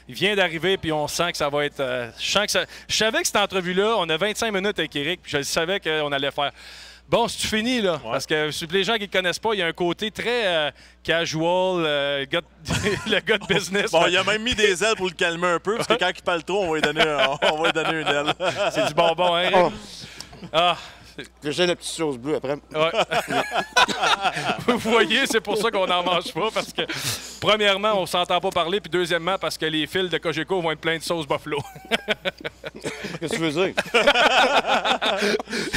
Il vient d'arriver, puis on sent que ça va être... je savais que cette entrevue-là, on a 25 minutes avec Éric, puis je savais qu'on allait faire... Bon, c'est fini, là. Ouais. Parce que les gens qui ne le connaissent pas, il y a un côté très casual, le gars de business. Bon, il a même mis des ailes pour le calmer un peu, parce que quand il parle trop, on va lui donner une aile. C'est du bonbon, hein, Éric? Oh. Ah! J'ai la petite sauce bleue après. Ouais. Vous voyez, c'est pour ça qu'on n'en mange pas, parce que, premièrement, on ne s'entend pas parler, puis deuxièmement, parce que les fils de Cogeco vont être pleins de sauce buffalo. Qu'est-ce que tu veux dire?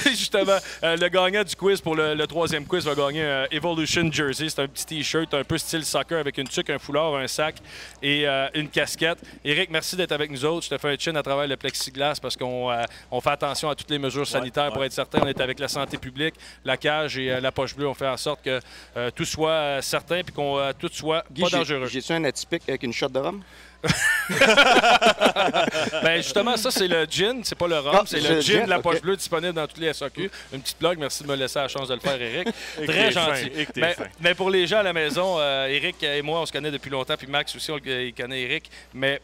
Justement, le gagnant du quiz pour le troisième quiz va gagner un Evolution Jersey. C'est un petit T-shirt un peu style soccer avec une tuque, un foulard, un sac et une casquette. Éric, merci d'être avec nous autres. Je te fais un chin à travers le plexiglas parce qu'on fait attention à toutes les mesures sanitaires pour être certain. On est avec la santé publique, la cage et la poche bleue. On fait en sorte que tout soit certain et qu'on tout soit pas dangereux. J'ai-tu un atypique avec une shot de rhum? Ben justement, ça, c'est le gin, c'est pas le rhum, c'est le gin de la poche bleue disponible dans toutes les SAQ. Une petite blague, merci de me laisser la chance de le faire, Éric. Très gentil. Mais pour les gens à la maison, Éric et moi, on se connaît depuis longtemps, puis Max aussi, il connaît Éric. Mais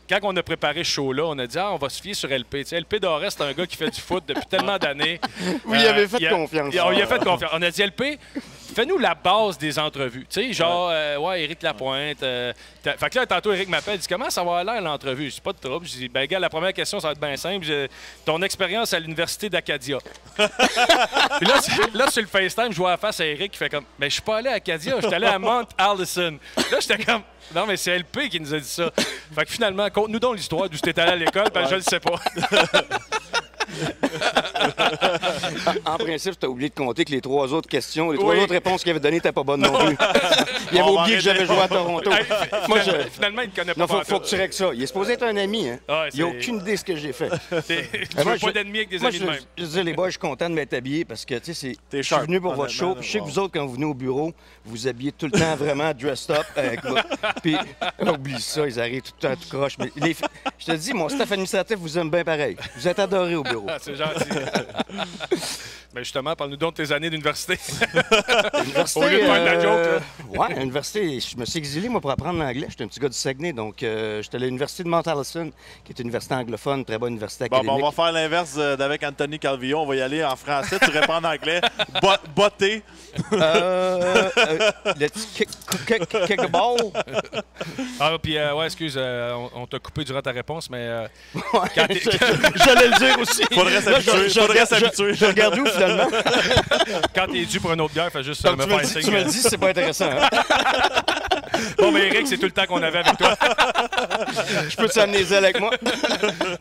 quand on a préparé ce show-là, on a dit on va se fier sur LP. T'sais, LP Doré, c'est un gars qui fait du foot depuis tellement d'années. Oui, il avait fait confiance. On lui a fait confiance. On a dit LP, fais-nous la base des entrevues. Tu sais, genre, ouais, Éric Lapointe. Fait que là, tantôt, Éric m'appelle, il dit comment ça va avoir l'air l'entrevue? Je dis pas de trouble. Je dis, ben, gars, la première question, ça va être bien simple. Ton expérience à l'Université d'Acadia. Puis là, sur le FaceTime, je vois la face à Éric qui fait comme, ben, je suis pas allé à Acadia, je suis allé à Mount Allison. Là, j'étais comme, non, mais c'est LP qui nous a dit ça. Fait que finalement, conte-nous donc l'histoire d'où tu étais allé à l'école, parce que je le sais pas. En principe, tu as oublié de compter que les trois autres questions, les trois autres réponses qu'il avait données n'étaient pas bonnes non plus. Il avait oublié que j'avais joué à Toronto. Finalement, il ne connaît pas. Non, faut que tu règles ça. Il est supposé être un ami. Hein? Il n'a aucune idée de ce que j'ai fait. Tu veux pas d'ennemis avec des amis de même. Je disais, les boys, je suis content de m'être habillé parce que, tu sais, je suis venu pour votre show. Puis je sais que vous autres, quand vous venez au bureau, vous habillez tout le temps vraiment dressed up. Puis, oublie ça, ils arrivent tout le temps tout croche. Mais je te dis, mon staff administratif vous aime bien pareil. Vous êtes adorés au bureau. C'est gentil. Ben justement, parle-nous donc de tes années d'université. Au lieu de faire de la joke. Oui, à l'université, je me suis exilé, moi, pour apprendre l'anglais. J'étais un petit gars du Saguenay, donc j'étais à l'université de Mount Allison, qui est une université anglophone, très bonne université académique. Bon, on va faire l'inverse d'avec Anthony Calvillo. On va y aller en français. Tu réponds en anglais. Botter. Let's kick the ball. Ah, puis, ouais, excuse, on t'a coupé durant ta réponse, mais... J'allais le dire aussi. Faudrait s'habituer. Je regarde où, finalement? Quand t'es dû pour une autre bière, fais juste me faire signe. Tu me le dis, c'est pas intéressant. Hein? Bon, mais Éric, c'est tout le temps qu'on avait avec toi. Je peux t'amener les ailes avec moi?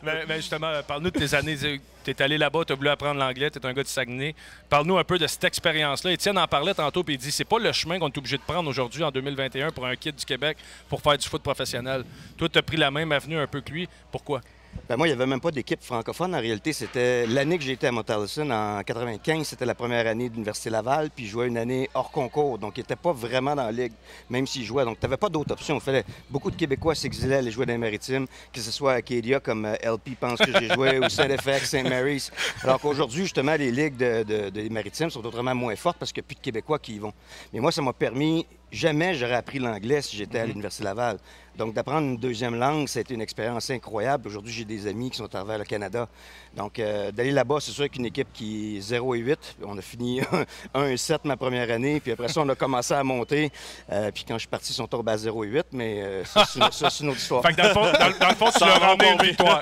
Mais justement, parle-nous de tes années. Tu es allé là-bas, tu as voulu apprendre l'anglais, tu es un gars du Saguenay. Parle-nous un peu de cette expérience-là. Étienne en parlait tantôt, puis il dit c'est pas le chemin qu'on est obligé de prendre aujourd'hui, en 2021, pour un kid du Québec, pour faire du foot professionnel. Toi, tu as pris la même avenue un peu que lui. Pourquoi? Ben moi, il n'y avait même pas d'équipe francophone. En réalité, c'était l'année que j'ai été à Mount Allison, en 95, c'était la première année de l'Université Laval, puis je jouais une année hors concours. Donc, il n'était pas vraiment dans la ligue, même s'il jouait. Donc, tu n'avais pas d'autres options. Beaucoup de Québécois s'exilaient, allaient jouer dans les Maritimes, que ce soit à Acadia, comme LP pense que j'ai joué, ou Saint-FX, St. Mary's. Alors qu'aujourd'hui, justement, les ligues des Maritimes sont autrement moins fortes parce qu'il n'y a plus de Québécois qui y vont. Mais moi, ça m'a permis... Jamais j'aurais appris l'anglais si j'étais à l'Université Laval. Donc, d'apprendre une deuxième langue, ça a été une expérience incroyable. Aujourd'hui, j'ai des amis qui sont à travers le Canada. Donc, d'aller là-bas, c'est sûr qu'une équipe qui est 0-8. On a fini 1-7 ma première année. Puis après ça, on a commencé à monter. Puis quand je suis parti, ils sont tombés à 0-8. Mais ça, c'est une autre histoire. Fait que dans le fond, tu leur ramené une victoire.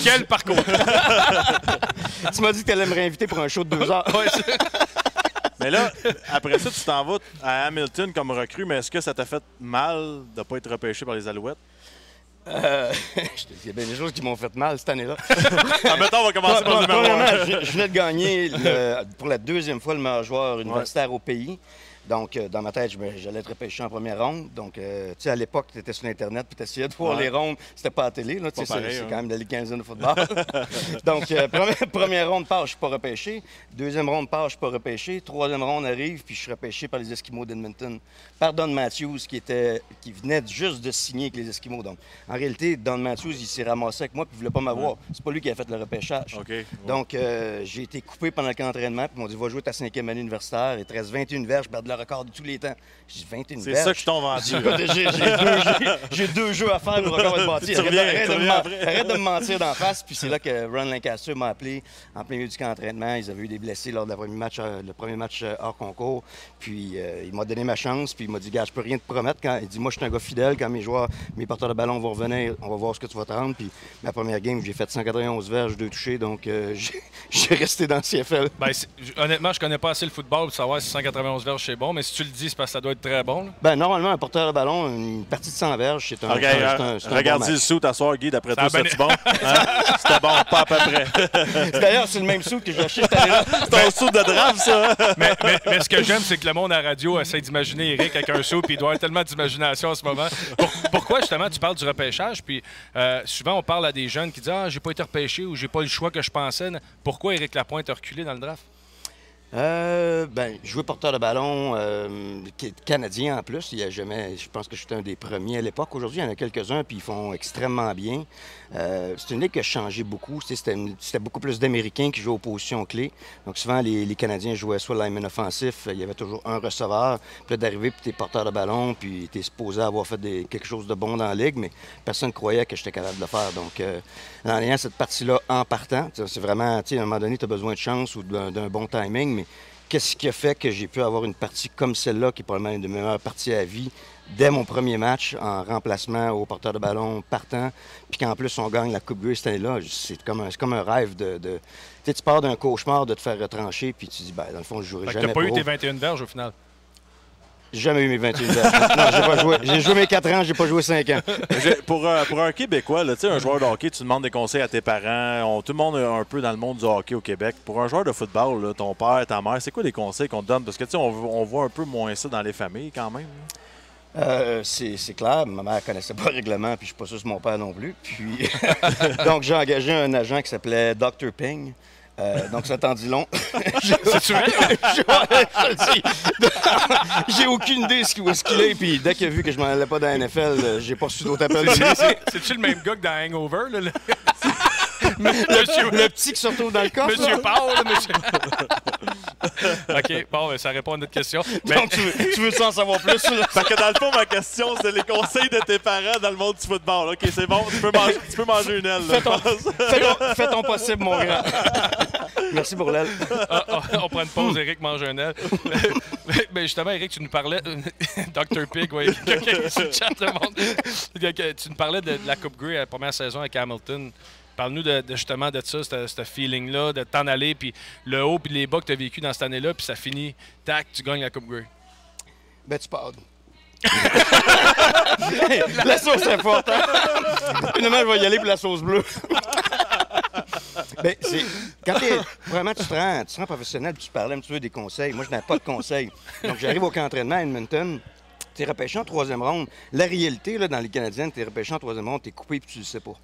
Quel parcours! Tu m'as dit que tu allais me réinviter pour un show de 2 heures. Mais là, après ça, tu t'en vas à Hamilton comme recrue, mais est-ce que ça t'a fait mal de ne pas être repêché par les Alouettes? Il y a bien des choses qui m'ont fait mal cette année-là. Mettons, on va commencer par le numéro 1. Je venais de gagner pour la deuxième fois le meilleur joueur universitaire au pays. Donc, dans ma tête, j'allais être repêché en première ronde. Donc, tu sais, à l'époque, tu étais sur Internet puis tu essayais de voir les rondes. C'était pas à la télé, là. C'est quand même la Ligue canadienne de football. Donc, première ronde part, je suis pas repêché. Deuxième ronde part, je suis pas repêché. Troisième ronde arrive, puis je suis repêché par les Esquimaux d'Edmonton. Par Don Matthews, qui venait juste de signer avec les Esquimaux. Donc, en réalité, Don Matthews, il s'est ramassé avec moi puis il voulait pas m'avoir. C'est pas lui qui a fait le repêchage. Donc, j'ai été coupé pendant le camp d'entraînement puis ils m'ont dit, va jouer ta 5e année universitaire. Il te reste 21 verges, perds de record de tous les temps. J'ai dit 21 C'est verges. ça qui t'ont vendu. J'ai 2 jeux à faire, le record va être bâti. Arrête de me mentir d'en face. Puis c'est là que Ron Lancaster m'a appelé en plein milieu du camp d'entraînement. Ils avaient eu des blessés lors de le premier match hors concours. Puis il m'a donné ma chance. Puis il m'a dit, gars, je peux rien te promettre. Il dit, moi, je suis un gars fidèle. Quand mes porteurs de ballon vont revenir, on va voir ce que tu vas te rendre. Puis ma première game, j'ai fait 191 verges, 2 touchés. Donc j'ai resté dans le CFL. Ben, honnêtement, je connais pas assez le football pour savoir si 191 verges c'est bon, mais si tu le dis, c'est parce que ça doit être très bon. Là. Ben, normalement, un porteur de ballon, une partie de 100 verges, c'est un, Regardez le sou t'asseoir, Guy, d'après toi, c'est bon? Hein? C'était bon, pas à peu près. D'ailleurs, c'est le même sou que j'ai acheté cette année-là. C'est ton sou de draft, ça! mais ce que j'aime, c'est que le monde à la radio essaie d'imaginer Éric avec un sou, puis il doit avoir tellement d'imagination en ce moment. Pourquoi, justement, tu parles du repêchage, puis souvent, on parle à des jeunes qui disent « Ah, j'ai pas été repêché » ou « J'ai pas eu le choix que je pensais ». Pourquoi Éric Lapointe a reculé dans le draft? Jouer porteur de ballon canadien en plus. Il y a jamais, je pense que j'étais un des premiers à l'époque. Aujourd'hui, il y en a quelques-uns puis ils font extrêmement bien. C'est une ligue qui a changé beaucoup. C'était beaucoup plus d'Américains qui jouaient aux positions clés. Donc souvent, les Canadiens jouaient soit lineman offensif, il y avait toujours un receveur. Puis là, d'arriver, puis t'es porteur de ballon, puis t'es supposé avoir fait quelque chose de bon dans la ligue, mais personne ne croyait que j'étais capable de le faire. Donc, en ayant cette partie-là en partant, c'est vraiment, à un moment donné, tu as besoin de chance ou d'un bon timing, mais qu'est-ce qui a fait que j'ai pu avoir une partie comme celle-là, qui est probablement une des meilleures parties à vie, dès mon premier match, en remplacement au porteur de ballon partant, puis qu'en plus, on gagne la Coupe Grey cette année-là, c'est comme un rêve de... Tu pars d'un cauchemar de te faire retrancher, puis tu dis, ben dans le fond, je jouerai jamais. T'as pas eu tes 21 verges au final? J'ai jamais eu mes 21 verges. Non, j'ai pas joué. J'ai joué mes 4 ans, j'ai pas joué 5 ans. Pour un Québécois, là, un joueur de hockey, tu demandes des conseils à tes parents. Tout le monde est un peu dans le monde du hockey au Québec. Pour un joueur de football, là, ton père, ta mère, c'est quoi les conseils qu'on te donne? Parce que on voit un peu moins ça dans les familles quand même. C'est clair, ma mère ne connaissait pas le règlement, puis je suis pas sûr que mon père non plus. Puis donc j'ai engagé un agent qui s'appelait Dr. Ping. Donc ça t'en dit long. C'est vrai? J'ai aucune idée où est-ce qu'il est, puis dès qu'il a vu que je m'en allais pas dans la NFL, j'ai pas reçu d'autres appels. C'est-tu le même gars que dans Hangover? Là? Le petit qui se retrouve dans le coffre. Monsieur Paul, là, monsieur. OK, bon, ça répond à notre question. Donc, tu veux en savoir plus? Parce que dans le fond, ma question, c'est les conseils de tes parents dans le monde du football. OK, c'est bon, tu peux manger une aile. Fais ton possible, mon grand. Merci pour l'aile. On prend une pause, Éric mange un aile. Mais justement, Éric, tu nous parlais... Dr. Pig, oui. Sur le chat, le monde. Tu nous parlais de la Coupe Grey à la première saison avec Hamilton. Parle-nous justement de ça, ce feeling-là, de t'en aller, puis le haut, puis les bas que tu as vécu dans cette année-là, puis ça finit, tac, tu gagnes la Coupe Grey. Ben, tu parles. La sauce est forte, hein? Finalement, je vais y aller pour la sauce bleue. Ben, vraiment, tu te rends professionnel, puis tu parlais un petit peu des conseils. Moi, je n'avais pas de conseils. Donc, j'arrive au camp d'entraînement à Edmonton. Tu es repêché en 3e ronde. La réalité, là, dans les Canadiennes, tu es repêché en 3e ronde, tu es coupé, puis tu le sais pas.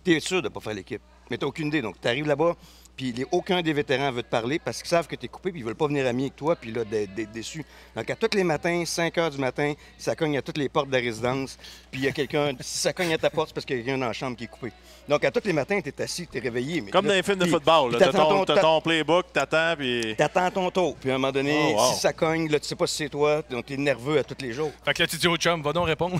Tu es sûr de ne pas faire l'équipe, mais tu n'as aucune idée. Donc, tu arrives là-bas, puis aucun des vétérans veut te parler parce qu'ils savent que tu es coupé, puis ils veulent pas venir amis avec toi, puis là, d'être déçu. Donc, à tous les matins, 5 h du matin, ça cogne à toutes les portes de la résidence, puis il y a quelqu'un, si ça cogne à ta porte, c'est parce qu'il y a quelqu'un dans la chambre qui est coupé. Donc, à tous les matins, tu es assis, tu es réveillé. Mais comme là, dans les films de football, tu as ton playbook, tu attends, puis... Tu attends ton tour, puis à un moment donné, si ça cogne, là, tu sais pas si c'est toi, donc tu es nerveux à tous les jours. Fait que là, tu dis au chum, va donc répondre.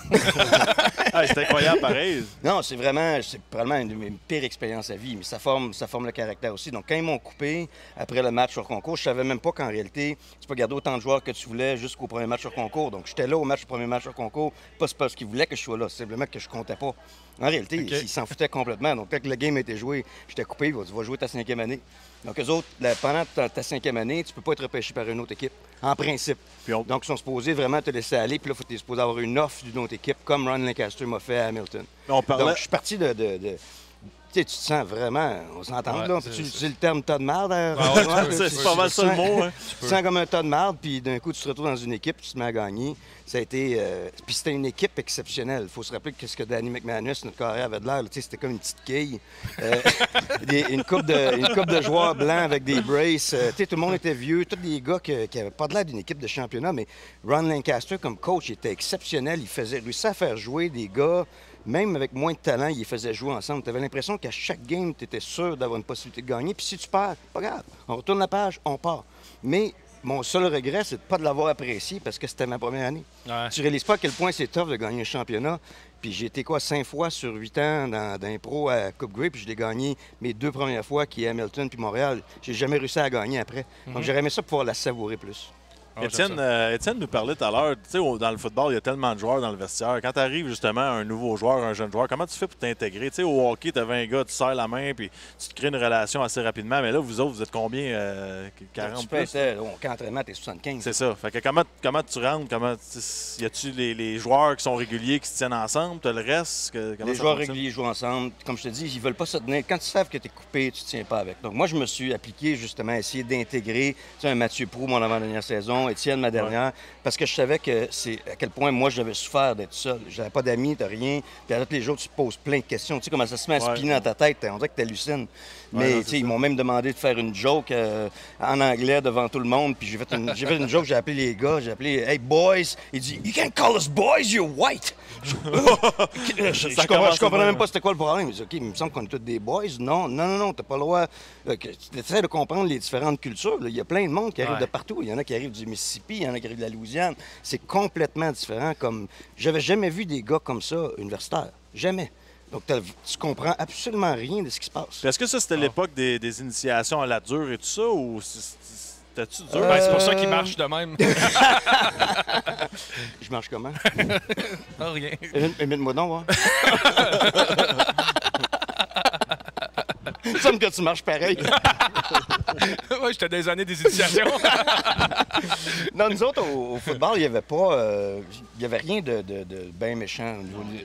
C'est incroyable, pareil. Non, c'est probablement une de mes pires expériences à vie, mais ça forme le caractère aussi. Donc, quand ils m'ont coupé après le match sur concours, je savais même pas qu'en réalité, tu peux garder autant de joueurs que tu voulais jusqu'au premier match sur concours. Donc, j'étais là au premier match sur concours, pas parce qu'ils voulaient que je sois là, c'est simplement que je comptais pas. En réalité, ils s'en foutaient complètement. Donc, quand le game a été joué, j'étais coupé, tu vas jouer ta 5e année. Donc, eux autres, pendant ta 5e année, tu peux pas être repêché par une autre équipe, en principe. Donc, ils sont supposés vraiment te laisser aller, puis là, tu es supposé avoir une offre d'une autre équipe, comme Ron Lancaster m'a fait à Hamilton. Donc, je suis parti de tu te sens vraiment, on s'entend là, tu utilises le terme tas de marde. C'est pas mal ça le mot. Hein. Tu te sens comme un tas de marde, puis d'un coup, tu te retrouves dans une équipe, tu te mets à gagner. Ça a été. Puis c'était une équipe exceptionnelle. Il faut se rappeler que ce que Danny McManus, notre carrière, avait de l'air. C'était comme une petite quille. Une coupe de joueurs blancs avec des braces. Tout le monde était vieux. Tous des gars qui n'avaient pas de l'air d'une équipe de championnat. Mais Ron Lancaster, comme coach, il était exceptionnel. Il réussissait à faire jouer des gars. Même avec moins de talent, ils les faisaient jouer ensemble. Tu avais l'impression qu'à chaque game, tu étais sûr d'avoir une possibilité de gagner. Puis si tu perds, pas grave. On retourne la page, on part. Mais mon seul regret, c'est de ne pas de l'avoir apprécié parce que c'était ma première année. Ouais. Tu réalises pas à quel point c'est tough de gagner un championnat. Puis j'ai été 5 fois sur 8 ans dans un pro à Coupe Grey, puis je l'ai gagné mes 2 premières fois, qui est Hamilton puis Montréal. J'ai jamais réussi à gagner après. Donc j'aurais aimé ça pouvoir la savourer plus. Étienne nous parlait tout à l'heure, tu sais, dans le football, il y a tellement de joueurs dans le vestiaire. Quand tu arrives justement à un nouveau joueur, un jeune joueur, comment tu fais pour t'intégrer? Tu sais, au hockey, tu avais un gars, tu serres la main, puis tu te crées une relation assez rapidement. Mais là, vous autres, vous êtes combien? 40 plus? Au camp d'entraînement, t'es 75. C'est ça. Fait que comment tu rentres? Y a-tu les joueurs qui sont réguliers qui se tiennent ensemble? Tu as le reste? Les joueurs réguliers jouent ensemble. Comme je te dis, ils veulent pas se tenir. Quand tu sais que tu es coupé, tu te tiens pas avec. Donc moi, je me suis appliqué justement à essayer d'intégrer un Mathieu Proulx, mon avant-dernière saison, Étienne, ma dernière, parce que je savais que c'est à quel point moi, j'avais souffert d'être seul. J'avais pas d'amis, t'as rien. Puis à tous les jours, tu te poses plein de questions. Tu sais comment ça se met à spinner dans ta tête. On dirait que tu hallucines. Mais ils m'ont même demandé de faire une joke en anglais devant tout le monde. Puis j'ai fait une joke, j'ai appelé les gars, j'ai appelé « Hey, boys! » Il dit « You can't call us boys, you're white! » Je comprenais même pas c'était quoi le problème. Il dit « OK, il me semble qu'on est tous des boys. » Non, t'as pas le droit. Tu essaies de comprendre les différentes cultures. Là. Il y a plein de monde qui arrive de partout. Il y en a qui arrivent du Mississippi, il y en a qui arrivent de la Louisiane. C'est complètement différent. J'avais jamais vu des gars comme ça universitaires. Jamais. Donc, tu comprends absolument rien de ce qui se passe. Est-ce que ça, c'était l'époque des initiations à la dure et tout ça, ou c'était-tu dur? Ben, c'est pour ça qu'il marche de même. Je marche comment? Ah, rien. Imite-moi donc, voir. Il me semble que tu marches pareil. Oui, j'étais des années des initiations. Non, nous autres, au football, il n'y avait pas... il n'y avait rien de bien méchant.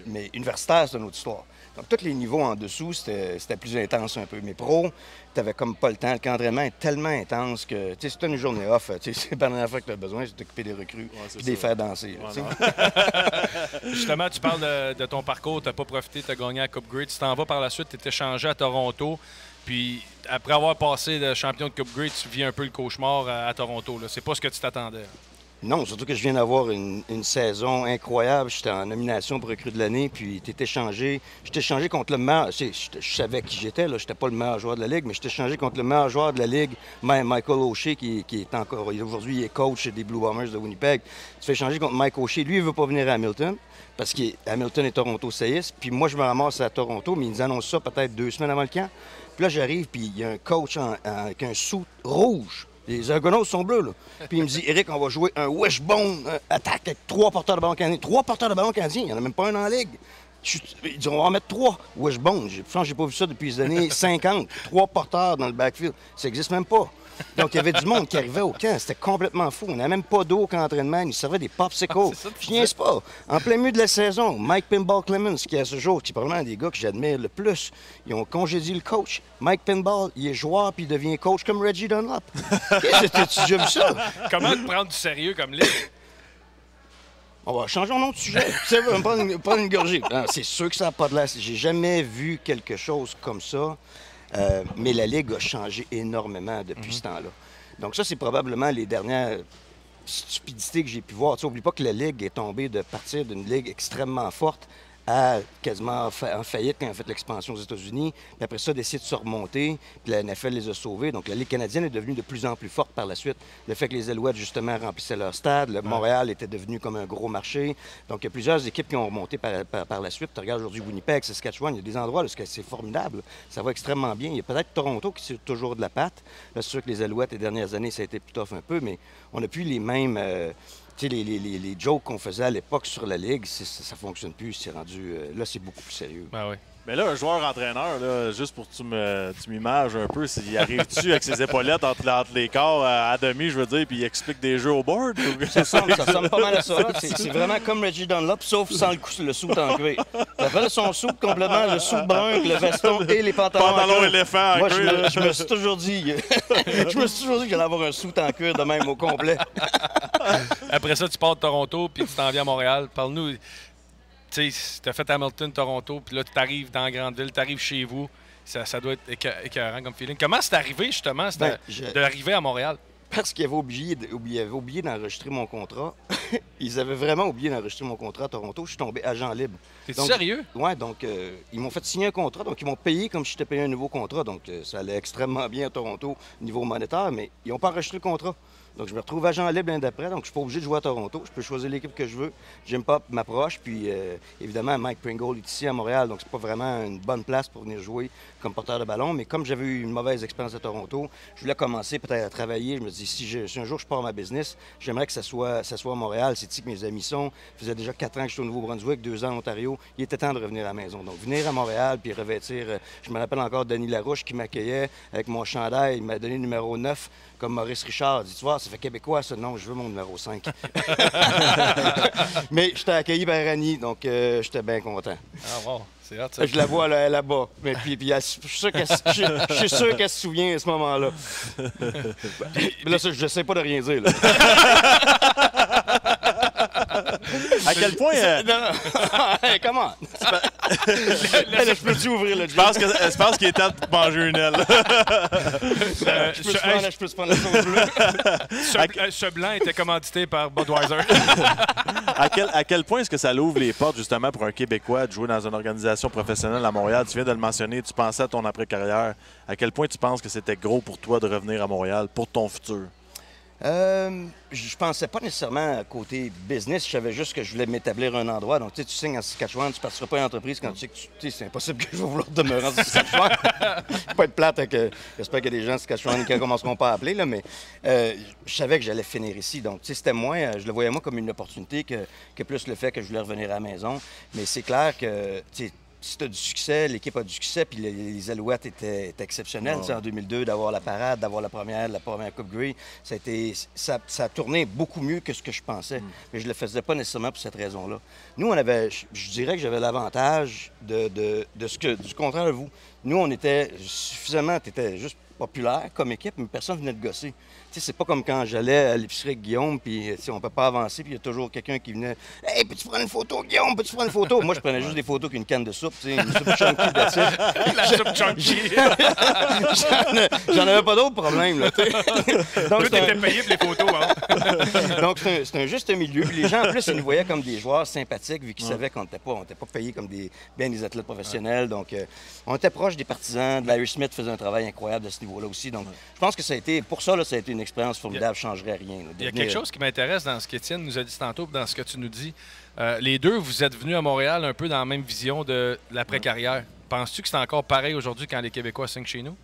Mais universitaire, c'est une autre histoire. Donc, tous les niveaux en dessous, c'était plus intense un peu. Mais pro, tu n'avais comme pas le temps. Le camp d'entraînement est tellement intense que, tu sais, si tu as une journée off, c'est la dernière fois que tu as besoin, c'est de t'occuper des recrues et de les faire danser. Justement, tu parles de ton parcours, tu n'as pas profité, tu as gagné la Coupe Grey. Tu t'en vas par la suite, tu es échangé à Toronto. Puis, après avoir passé de champion de Coupe Grey, tu vis un peu le cauchemar à Toronto. C'est pas ce que tu t'attendais. Non, surtout que je viens d'avoir une saison incroyable. J'étais en nomination pour recrue de l'année, puis t'es échangé. J'étais échangé contre le meilleur. Je savais qui j'étais, là. J'étais pas le meilleur joueur de la Ligue, mais j'étais échangé contre le meilleur joueur de la Ligue, Michael O'Shea, qui est encore. Aujourd'hui, il est coach des Blue Bombers de Winnipeg. Tu fais échanger contre Mike O'Shea. Lui, il veut pas venir à Hamilton, parce qu'Hamilton et Toronto saillissent. Puis moi, je me ramasse à Toronto, mais ils nous annoncent ça peut-être 2 semaines avant le camp. Puis là, j'arrive, puis il y a un coach avec un sou rouge. Les ergonos sont bleus, là. Puis il me dit, Éric, on va jouer un wishbone attaque avec 3 porteurs de ballon canadiens. 3 porteurs de ballon canadiens, il n'y en a même pas un dans la ligue. Il dit, on va en mettre 3 wishbone. Je pense que j'ai pas vu ça depuis les années 50. 3 porteurs dans le backfield. Ça n'existe même pas. Donc, il y avait du monde qui arrivait au camp. C'était complètement fou. On n'avait même pas d'eau au camp d'entraînement. Ils servaient des popsicles. Je niaise pas. En plein milieu de la saison, Mike Pinball Clemens, qui à ce jour, qui est probablement un des gars que j'admire le plus, ils ont congédié le coach. Mike Pinball, il est joueur puis il devient coach comme Reggie Dunlop. T'as-tu déjà vu ça? Comment te prendre du sérieux comme ligue? On va changer nom de sujet. Tu sais, pas une gorgée. C'est sûr que ça n'a pas de l'air. J'ai jamais vu quelque chose comme ça. Mais la Ligue a changé énormément depuis ce temps-là. Donc ça, c'est probablement les dernières stupidités que j'ai pu voir. Tu sais, oublie pas que la Ligue est tombée de partir d'une Ligue extrêmement forte à quasiment en faillite quand on a fait l'expansion aux États-Unis. Puis après ça, d'essayer de se remonter. Puis la NFL les a sauvés. Donc la Ligue canadienne est devenue de plus en plus forte par la suite. Le fait que les Alouettes, justement, remplissaient leur stade. Le Montréal était devenu comme un gros marché. Donc il y a plusieurs équipes qui ont remonté par la suite. Tu regardes aujourd'hui Winnipeg, Saskatchewan, il y a des endroits où c'est formidable. Ça va extrêmement bien. Il y a peut-être Toronto qui tire toujours de la patte. Là, c'est sûr que les Alouettes, les dernières années, ça a été plus tough un peu, mais on n'a plus les mêmes... Tu sais, les jokes qu'on faisait à l'époque sur la Ligue, ça fonctionne plus. C'est rendu... là, c'est beaucoup plus sérieux. Ben oui. Mais là, un joueur-entraîneur, là, juste pour que tu m'images un peu, il arrive-tu avec ses épaulettes entre les corps à demi, je veux dire, puis il explique des jeux au board? Ça ressemble pas mal à ça. C'est vraiment comme Reggie Dunlop, sauf sans le soute en cuir. Ça fait son soute complètement, le soute brun avec le veston et les pantalons éléphant en Moi, cuir. je me suis toujours dit que j'allais avoir un soute en cuir de même au complet. Après ça, tu pars de Toronto, puis tu t'en viens à Montréal. Parle-nous... Tu sais, tu as fait Hamilton, Toronto, puis là, tu arrives dans la grande ville, tu arrives chez vous. Ça doit être écœurant comme feeling. Comment c'est arrivé, justement, d'arriver à Montréal? Parce qu'ils avaient oublié d'enregistrer mon contrat. Ils avaient vraiment oublié d'enregistrer mon contrat à Toronto. Je suis tombé agent libre. T'es sérieux? Oui, donc ils m'ont fait signer un contrat. Donc ils m'ont payé comme si j'étais payé un nouveau contrat. Donc ça allait extrêmement bien à Toronto au niveau monétaire, mais ils n'ont pas enregistré le contrat. Donc, je me retrouve agent libre l'année d'après. Donc, je suis pas obligé de jouer à Toronto. Je peux choisir l'équipe que je veux. Jim Pop m'approche. Puis, évidemment, Mike Pringle est ici à Montréal. Donc, c'est pas vraiment une bonne place pour venir jouer comme porteur de ballon. Mais comme j'avais eu une mauvaise expérience à Toronto, je voulais commencer peut-être à travailler. Je me dis, si un jour je pars ma business, j'aimerais que ça soit à Montréal. C'est ici que mes amis sont. Ça faisait déjà 4 ans que je suis au Nouveau-Brunswick, 2 ans en Ontario. Il était temps de revenir à la maison. Donc, venir à Montréal puis revêtir. Je me rappelle encore Denis Larouche qui m'accueillait avec mon chandail. Il m'a donné le numéro 9 comme Maurice Richard. Il dit, tu vois, ça fait québécois, ça. Non, je veux mon numéro 5. Mais j'étais accueilli par Annie, donc j'étais bien content. Ah, wow. C'est hot, ça. Je la vois là-bas. Mais puis je suis sûr qu'elle se souvient à ce moment-là. Mais là, ça, je sais pas de rien dire. Là. À quel point... Non. Hey, comment? Je peux-tu ouvrir le Je pense qu'il est temps de manger une aile. Je peux se prendre la sauce bleue. Ce blanc était commandité par Budweiser. À quel point est-ce que ça l'ouvre les portes, justement, pour un Québécois de jouer dans une organisation professionnelle à Montréal? Tu viens de le mentionner, tu pensais à ton après-carrière. À quel point tu penses que c'était gros pour toi de revenir à Montréal, pour ton futur? Je pensais pas nécessairement à côté business. Je savais juste que je voulais m'établir un endroit. Donc, tu signes en Saskatchewan, tu ne partiras pas à entreprise quand tu sais que c'est impossible que je vais vouloir demeurer en Saskatchewan. Pas être plate, j'espère qu'il y a des gens de Saskatchewan qui ne commenceront pas à appeler, là, mais je savais que j'allais finir ici. Donc, c'était moins, je le voyais moi comme une opportunité que plus le fait que je voulais revenir à la maison. Mais c'est clair que, si tu as du succès, l'équipe a du succès, puis les Alouettes étaient exceptionnelles. En 2002, d'avoir la parade, d'avoir la première Coupe Grey, ça a tourné beaucoup mieux que ce que je pensais. Mais je ne le faisais pas nécessairement pour cette raison-là. Nous, je dirais que j'avais l'avantage du contraire de vous. Nous, on était suffisamment, t'étais juste populaire comme équipe, mais personne ne venait de gosser. C'est pas comme quand j'allais à l'épicerie avec Guillaume, puis on peut pas avancer, puis il y a toujours quelqu'un qui venait « Hey, peux-tu prendre une photo, Guillaume? Peux-tu prendre une photo? » Moi, je prenais juste des photos qu'une canne de soupe, une soupe chunky d'assiette. La soupe chunky. J'en avais pas d'autres problèmes, là, Donc, tu étais payé pour les photos, hein? Donc, c'est un juste milieu. Puis les gens, en plus, ils nous voyaient comme des joueurs sympathiques, vu qu'ils savaient qu'on n'était pas payés comme des athlètes professionnels. Donc, on était proche des partisans. Larry Smith faisait un travail incroyable de ce niveau-là aussi. Donc, je pense que ça a été une expérience formidable, je ne changerais rien. Il y a quelque chose qui m'intéresse dans ce qu'Étienne nous a dit tantôt, dans ce que tu nous dis. Les deux, vous êtes venus à Montréal un peu dans la même vision de l'après-carrière. Penses-tu que c'est encore pareil aujourd'hui quand les Québécois signent chez nous?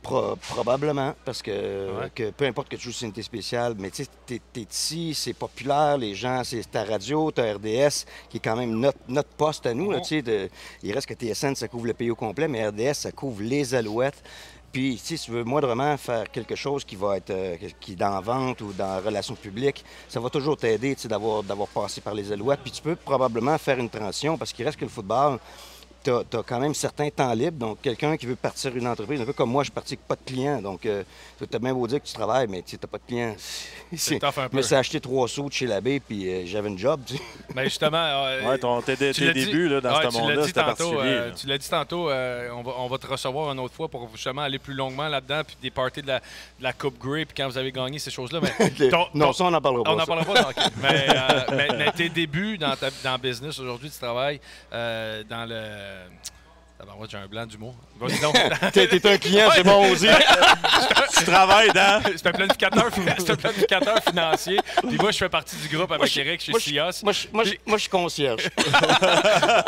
Probablement, parce que peu importe que tu joues sur une unité spéciale, mais tu sais, t'es ici, c'est populaire, les gens, c'est ta radio, ta RDS, qui est quand même notre poste à nous. Là, il reste que TSN, ça couvre le pays au complet, mais RDS, ça couvre les Alouettes. Puis, si tu veux moindrement faire quelque chose qui va être qui est dans la vente ou dans la relation publique, ça va toujours t'aider d'avoir passé par les Alouettes. Puis tu peux probablement faire une transition, parce qu'il reste que le football, tu as quand même certains temps libres. Donc, quelqu'un qui veut partir une entreprise, un peu comme moi, je suis parti avec pas de clients. Donc, tu as bien beau dire que tu travailles, mais tu n'as pas de clients. C'est tough un peu. Je me suis acheté 3 sous de chez l'abbé, puis j'avais une job. Mais justement, tes débuts là, dans ce monde-là, c'était particulier. Tu l'as dit tantôt, on va te recevoir une autre fois pour justement aller plus longuement là-dedans, puis des parties de la Coupe Grey, puis quand vous avez gagné ces choses-là. Mais non, ça, on n'en parlera pas. On n'en parlera pas. Mais tes débuts dans le business aujourd'hui, tu travailles dans le... Moi, j'ai un blanc d'humour. Vas-y donc. T'es un client, c'est bon aussi. Tu travailles dans... C'est un planificateur financier. Puis moi, je fais partie du groupe avec Eric chez SIAS. Moi, je suis concierge.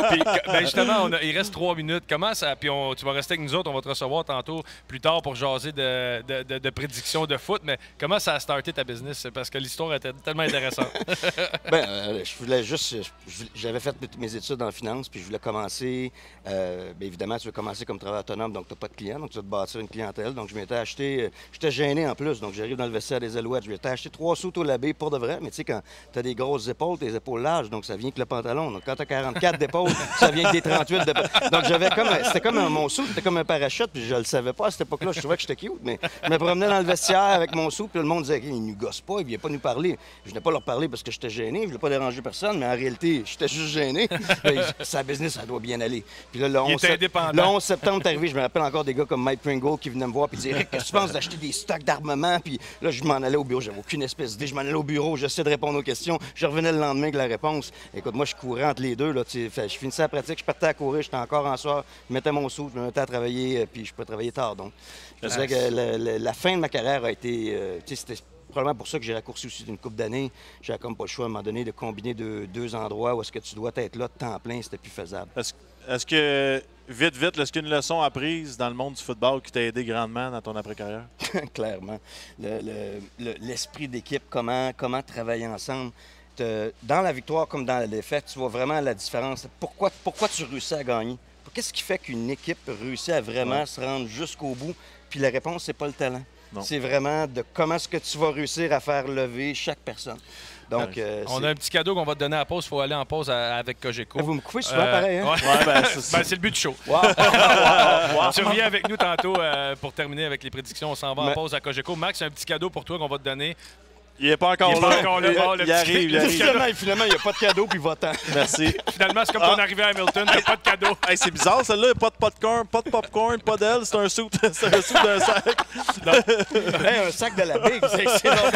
Puis, justement, il reste 3 minutes. Comment ça... Puis tu vas rester avec nous autres. On va te recevoir tantôt, plus tard, pour jaser de prédictions de foot. Mais comment ça a starté ta business? Parce que l'histoire était tellement intéressante. Je voulais juste... J'avais fait mes études en finance, puis je voulais commencer... évidemment, tu veux commencer comme travailleur autonome, donc tu n'as pas de clients, donc tu vas te bâtir une clientèle. Donc, je m'étais acheté... J'étais gêné en plus, donc j'arrive dans le vestiaire des Alouettes. Je m'étais acheté 3 sous au labé pour de vrai, mais tu sais, quand tu as des grosses épaules, tes épaules larges, donc ça vient avec le pantalon. Donc, quand tu as 44 d'épaules, ça vient avec des 38 d'épaules. Donc, c'était comme mon sou, c'était comme un parachute, puis je le savais pas à cette époque-là. Je trouvais que j'étais cute, mais je me promenais dans le vestiaire avec mon sou, puis le monde disait, il nous gosse pas, il vient pas nous parler. Je venais pas leur parler parce que j'étais gêné, je voulais pas déranger personne, mais en réalité, j'étais juste gêné. Sa business, ça doit bien aller. Puis là, le 11 septembre est arrivé, je me rappelle encore des gars comme Mike Pringle qui venaient me voir et disaient Rick, qu'est-ce que tu penses d'acheter des stocks d'armement? Puis là, je m'en allais au bureau, j'avais aucune espèce d'idée. Je m'en allais au bureau, j'essayais de répondre aux questions. Je revenais le lendemain avec la réponse. Écoute, moi, je courais entre les deux. Là, je finissais la pratique, je partais à courir, j'étais encore en soir, je mettais mon sou, je me mettais à travailler, puis je pouvais travailler tard. Donc, je dirais que la fin de ma carrière a été. probablement pour ça que j'ai raccourci aussi d'une couple d'années. J'avais comme pas le choix à un moment donné de combiner deux endroits où est-ce que tu dois être là de temps plein, c'était plus faisable. Est-ce que, vite, est-ce qu'il y a une leçon apprise dans le monde du football qui t'a aidé grandement dans ton après-carrière? Clairement. L'esprit d'équipe, comment travailler ensemble. Dans la victoire comme dans la défaite, tu vois vraiment la différence. Pourquoi tu réussis à gagner? Qu'est-ce qui fait qu'une équipe réussit à vraiment se rendre jusqu'au bout? Puis la réponse, c'est pas le talent. C'est vraiment de comment est-ce que tu vas réussir à faire lever chaque personne. Donc, on a un petit cadeau qu'on va te donner à la pause. Il faut aller en pause avec Cogeco. Vous me coupez souvent pareil, hein? Ouais, c'est le but du show. Wow. Tu reviens avec nous tantôt pour terminer avec les prédictions. On s'en va en pause à Cogeco. Max, un petit cadeau pour toi qu'on va te donner. Il n'est pas encore là. Il arrive. Finalement, il n'y a pas de cadeau, puis va-t'en. Merci. Finalement, c'est comme ton arrivée à Hamilton, il n'y a pas de cadeau. Hey, c'est bizarre, celle-là, il n'y a pas de popcorn, pas d'aile, c'est un sou d'un sac. Hey, un sac de la Big, c'est dans le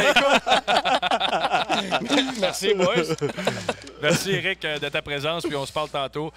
Merci, boys. Merci, Eric, de ta présence, puis on se parle tantôt.